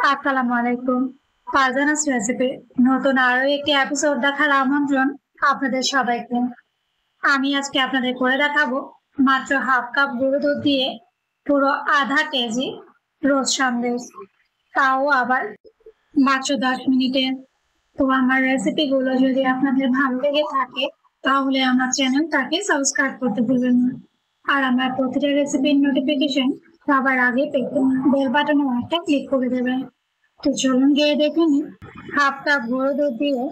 আসসালামু আলাইকুম। ফারজানাস রেসিপি নতুন আরো একটি এপিসোড দেখার আমন্ত্রণ আপনাদের সবাইকে। আমি আজকে আপনাদের করে দেখাবো মাত্র হাফ কাপ গরুর দুধ দিয়ে পুরো আধা কেজি রোজ সন্দেশ, তাও আবার মাত্র 10 মিনিটে। তো আমার রেসিপিগুলো যদি আপনাদের ভালো লেগে থাকে তাহলে আমার চ্যানেলটাকে সাবস্ক্রাইব করতে ভুলবেন না। আর আমার প্রতিটা রেসিপির নোটিফিকেশন সবার আগে পেতে বেল বাটনে একটা ক্লিক করে দেবেন। তো চলুন গিয়ে দেখে নিই হাফ কাপ গুঁড়ো দুধ দিয়ে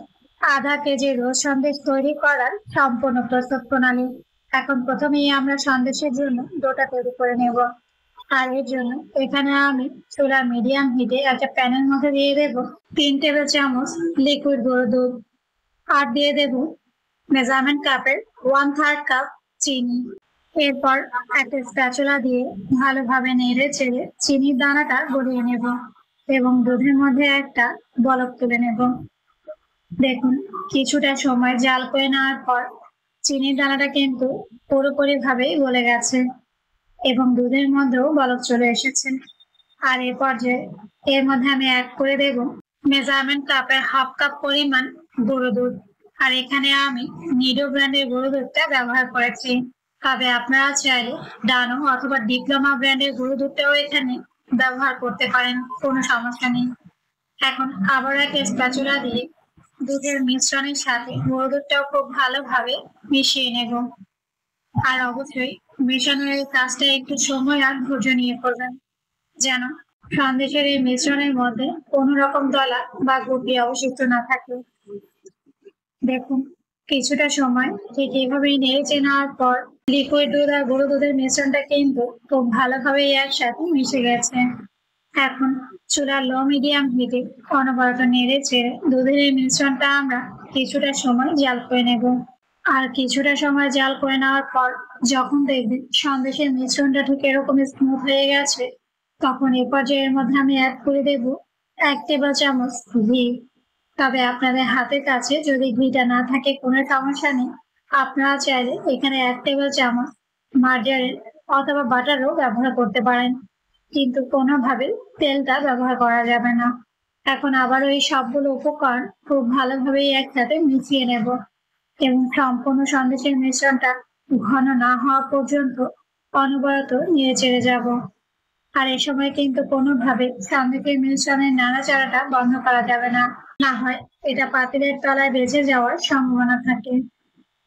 আধা কেজি রোজ সন্দেশ তৈরি করার সম্পূর্ণ প্রস্তুত প্রণালী। এখন প্রথমেই আমরা সন্দেশের জন্য ডোটা তৈরি করে নেব। আর এর জন্য এখানে আমি চুলার মিডিয়াম হিটে একটা প্যানের মধ্যে দিয়ে দেব 3 টেবিল চামচ লিকুইড গুঁড়ো দুধ, আর দিয়ে দেব মেজারমেন্ট কাপের 1/3 কাপ চিনি। এরপর একটা স্প্যাচুলা দিয়ে ভালোভাবে নেড়ে চেড়ে চিনির দানাটা গলিয়ে নেব এবং দুধের মধ্যে একটা বলক তুলে নেব। দেখুন, কিছুটা সময় জাল করে নেওয়ার পর চিনির দানাটা কিন্তু পুরোপুরি ভাবে গলে গেছে এবং দুধের মধ্যেও বলক চলে এসেছে। আর এর পর্যায়ে এর মধ্যে আমি অ্যাড করে দেব মেজারমেন্ট কাপের হাফ কাপ পরিমাণ গুঁড়ো দুধ। আর এখানে আমি নিডো ব্র্যান্ডের গুঁড়ো দুধটা ব্যবহার করেছি, তবে আপনারা চাইলে ডানো অথবা ডিপ্লোমা ব্র্যান্ডের গুঁড়ো দুধটাও এখানে ব্যবহার করতে পারেন, কোনো সমস্যা নেই। এখন আবার একটা স্প্যাচুলা দিয়ে দুধের মিশ্রণের সাথে গুঁড়ো দুধটাও খুব ভালোভাবে মিশিয়ে নেব। আর অবশ্যই মেশানোর এই কাজটা একটু সময় আর ধৈর্য নিয়ে করবেন, যেন সন্দেশের এই মিশ্রণের মধ্যে কোনো রকম দলা বা গুটি অবশিষ্ট না থাকে। দেখুন, কিছুটা সময় ঠিক এইভাবেই নেড়ে নেওয়ার পর লিকুইড দুধ আর গুঁড়ো দুধের মিশ্রণটা কিন্তু খুব ভালোভাবে একসাথে মিশে গেছে। এখন চুলার লো মিডিয়াম হিটে অনবরত নেড়ে চেড়ে দুধের এই মিশ্রণটা আমরা কিছুটা সময় জাল করে নেব। আর কিছুটা সময় জাল করে নেওয়ার পর যখন দেখবেন সন্দেশের মিশ্রণটা ঠিক এরকম স্মুথ হয়ে গেছে, তখন এ পর্যায়ের মধ্যে আমি অ্যাড করে দেব 1 টেবিল চামচ ঘি। তবে আপনাদের হাতের কাছে যদি ঘিটা না থাকে কোনো সমস্যা নেই, আপনারা চাইলে এখানে 1 টেবিল চামচ মার্জারিন অথবা বাটারও ব্যবহার করতে পারেন, কিন্তু কোনোভাবে তেলটা ব্যবহার করা যাবে না। এখন আবার ওই সবগুলো উপকরণ খুব ভালোভাবে একসাথে মিশিয়ে নেব এবং সম্পূর্ণ সন্দেশের মিশ্রণটা ঘন না হওয়া পর্যন্ত অনবরত নিয়ে চেড়ে যাব। আর এই সময় কিন্তু কোনোভাবে সন্দেশের মিশ্রণের নাড়াচাড়াটা বন্ধ করা যাবে না, না হয় এটা পাতিলের তলায় বেঁচে যাওয়ার সম্ভাবনা থাকে।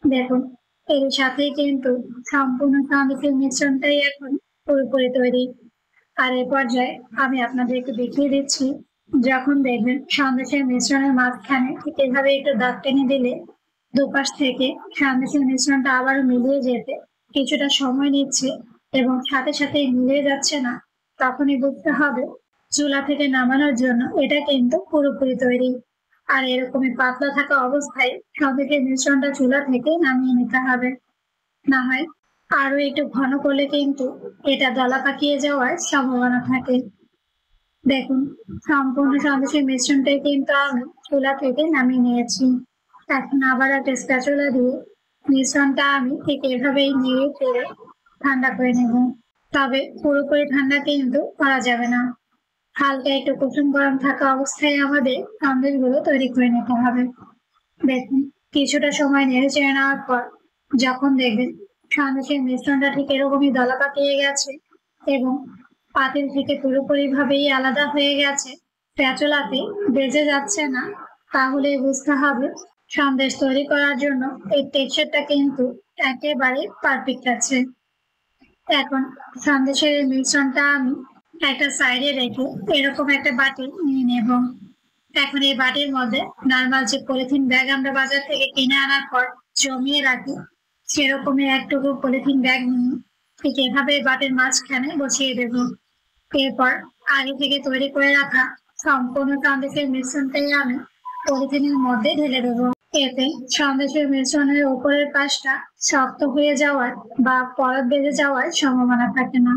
দেখুন, এর সাথেই কিন্তু সম্পূর্ণ সন্দেশের মিশ্রণটাই এখন পুরোপুরি তৈরি। আর এই পর্যায়ে আমি আপনাদেরকে দেখিয়ে দিচ্ছি, যখন দেখবেন সন্দেশের মিশ্রণের মাঝখানে ঠিক এভাবে একটু দাগ টেনে দিলে দুপাশ থেকে সন্দেশের মিশ্রণটা আবারও মিলিয়ে যেতে কিছুটা সময় নিচ্ছে এবং সাথে সাথে মিলিয়ে যাচ্ছে না, তখনই বুঝতে হবে চুলা থেকে নামানোর জন্য এটা কিন্তু পুরোপুরি তৈরি। আর এরকমই পাতলা থাকা অবস্থায় সন্দেশের মিশ্রণটা চুলা থেকে নামিয়ে নিতে হবে, না হয় আরো একটু ঘন করলে কিন্তু এটা দলা পাকিয়ে যাওয়ার সম্ভাবনা থাকে। দেখুন, সম্পূর্ণ সন্দেশের মিশ্রণটাই কিন্তু আমি চুলা থেকে নামিয়ে নিয়েছি। এখন আবার একটা স্প্যাচুলা দিয়ে মিশ্রণটা আমি ঠিক এভাবেই নেড়ে চেড়ে ঠান্ডা করে নেব। তবে পুরোপুরি ঠান্ডা কিন্তু করা যাবে না, হালকা একটু কুসুম গরম থাকা অবস্থায় আমাদের সন্দেশগুলো তৈরি করে নিতে হবে। দেখুন, কিছুটা সময় নেড়ে চেড়ে নেওয়ার পর যখন দেখবেন সন্দেশের মিশ্রণটা ঠিক এরকমই দলা পাকিয়ে গেছে এবং পাতিল থেকে পুরোপুরি ভাবেই আলাদা হয়ে গেছে, স্প্যাচুলাতে বেজে যাচ্ছে না, তাহলে বুঝতে হবে সন্দেশ তৈরি করার জন্য এই টেক্সচারটা কিন্তু একেবারে পারফেক্ট আছে। এখন সন্দেশের এই মিশ্রণটা আমি একটা সাইডে রেখে এরকম একটা বাটি নিয়ে নেব। এখন এই বাটির মধ্যে নর্মাল যে পলিথিন ব্যাগ আমরা বাজার থেকে কিনে আনার পর জমিয়ে রাখি, সেরকমই একটুকু পলিথিন ব্যাগ নিয়ে ঠিক এভাবে বাটির মাঝখানে বসিয়ে দেব। এরপর আগে থেকে তৈরি করে রাখা সম্পূর্ণ সন্দেশের মিশ্রণটাই আমি পলিথিনের মধ্যে ঢেলে দেবো। এতে সন্দেশের মিশ্রণের উপরের পাশটা শক্ত হয়ে যাওয়ার বা পরত বেঁধে যাওয়ার সম্ভাবনা থাকে না।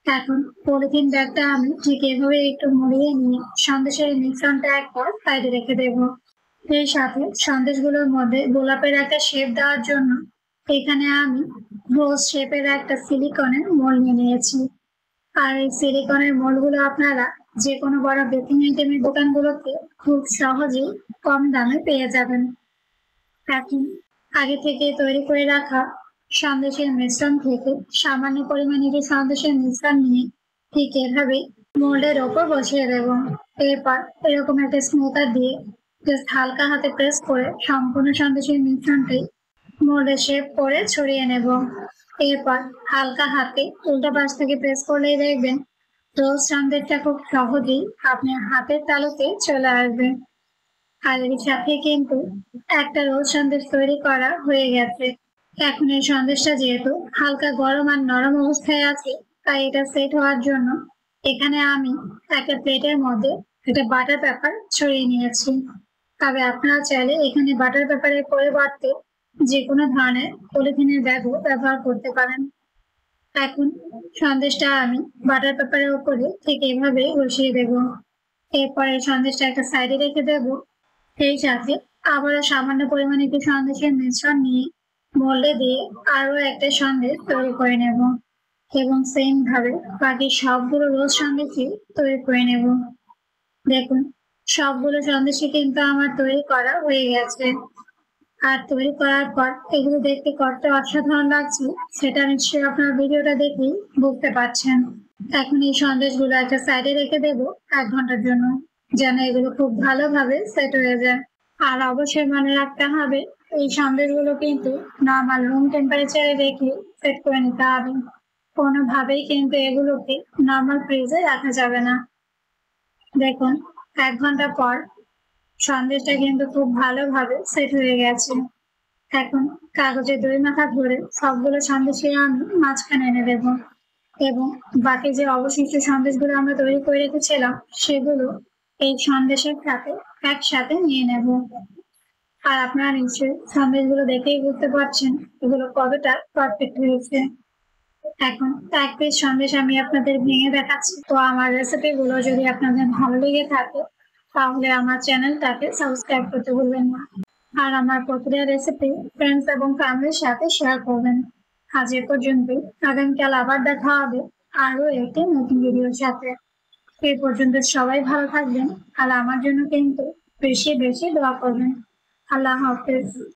এখন পলিথিন ব্যাগটা আমি ঠিক এভাবে একটু মুড়িয়ে নিয়ে সন্দেশের মিশ্রণটা একবার সাইডে রেখে দেব। এই সাথে সন্দেশগুলোর মধ্যে গোলাপের একটা শেপ দেওয়ার জন্য এখানে আমি রোজ শেপের একটা সিলিকনের মোল্ড নিয়ে নিয়েছি। আর এই সিলিকনের মোল্ডগুলো আপনারা যে কোনো বড় বেকিং আইটেমের দোকানগুলোতে খুব সহজেই কম দামে পেয়ে যাবেন। এখন আগে থেকে তৈরি করে রাখা সন্দেশের মিশ্রণ থেকে সামান্য পরিমাণে একটু সন্দেশের মিশ্রণ নিয়ে ঠিক এভাবে মোল্ডের ওপর বসিয়ে দেব। এরপর এরকম একটা স্মুথার দিয়ে জাস্ট হালকা হাতে প্রেস করে সম্পূর্ণ সন্দেশের মিশ্রণটি মোল্ডে শেপ করে ছড়িয়ে নেব। এরপর হালকা হাতে উল্টা পাশ থেকে প্রেস করলেই দেখবেন রোজ সন্দেশটা খুব সহজেই আপনার হাতের তালুতে চলে আসবে। আর এর সাথে কিন্তু একটা রোজ সন্দেশ তৈরি করা হয়ে গেছে। এখন এই সন্দেশটা যেহেতু হালকা গরম আর নরম অবস্থায় আছে, তাই এটা সেট হওয়ার জন্য এখানে আমি একটা প্লেটের মধ্যে একটা বাটার পেপার ছড়িয়ে নিয়েছি। তবে আপনারা চাইলে এখানে বাটার পেপারের পরিবর্তে যে কোনো ধরনের পলিথিনের ব্যাগও ব্যবহার করতে পারেন। এখন সন্দেশটা আমি বাটার পেপারের উপরে ঠিক এইভাবে বসিয়ে দেব। এরপরে সন্দেশটা একটা সাইডে রেখে দেব। সেই সাথে আবারও সামান্য পরিমাণে একটু সন্দেশের মিশ্রণ নিয়ে মোল্ডে দিয়ে আরো একটা সন্দেশ তৈরি করে নেব এবং সেম ভাবে বাকি সবগুলো রোজ সন্দেশই তৈরি করে নেব। দেখুন সবগুলো সন্দেশই কিন্তু আমার তৈরি করা হয়ে গেছে। আর তৈরি করার পর এগুলো দেখতে কতটা অসাধারণ লাগছে সেটা নিশ্চয়ই আপনার ভিডিওটা দেখেই বুঝতে পারছেন। এখন এই সন্দেশগুলো একটা সাইডে রেখে দেব 1 ঘন্টার জন্য, যেন এগুলো খুব ভালোভাবে সেট হয়ে যায়। আর অবশ্যই মনে রাখতে হবে এই সন্দেশগুলো কিন্তু নর্মাল রুম টেম্পারেচারে রেখে সেট করে নিতে হবে। কোনোভাবেই কিন্তু এগুলোকে নর্মাল ফ্রিজে রাখা যাবে না। দেখুন 1 ঘন্টা পর সন্দেশটা কিন্তু খুব ভালোভাবে সেট হয়ে গেছে। এখন কাগজে 2 মাথা ধরে সবগুলো সন্দেশকে আমি মাঝখানে এনে দেব এবং বাকি যে অবশিষ্ট সন্দেশগুলো আমরা তৈরি করে রেখেছিলাম সেগুলো এই সন্দেশের সাথে একসাথে নিয়ে নেব। আর আপনারা নিশ্চয়ই সন্দেশগুলো দেখেই বুঝতে পারছেন এগুলো কতটা পারফেক্ট হয়েছে। এখন 1 পিস সন্দেশ আমি আপনাদের ভেঙে দেখাচ্ছি। তো আমার রেসিপিগুলো যদি আপনাদের ভালো লেগে থাকে তাহলে আমার চ্যানেলটাকে সাবস্ক্রাইব করতে ভুলবেন না। আর আমার প্রতিটা রেসিপি ফ্রেন্ডস এবং ফ্যামিলির সাথে শেয়ার করবেন। আজ এ পর্যন্তই। আগামীকাল আবার দেখা হবে আরো একটি নতুন ভিডিওর সাথে। এই পর্যন্ত সবাই ভালো থাকবেন আর আমার জন্য কিন্তু বেশি বেশি দোয়া করবেন। আল্লাহ হাফেজ।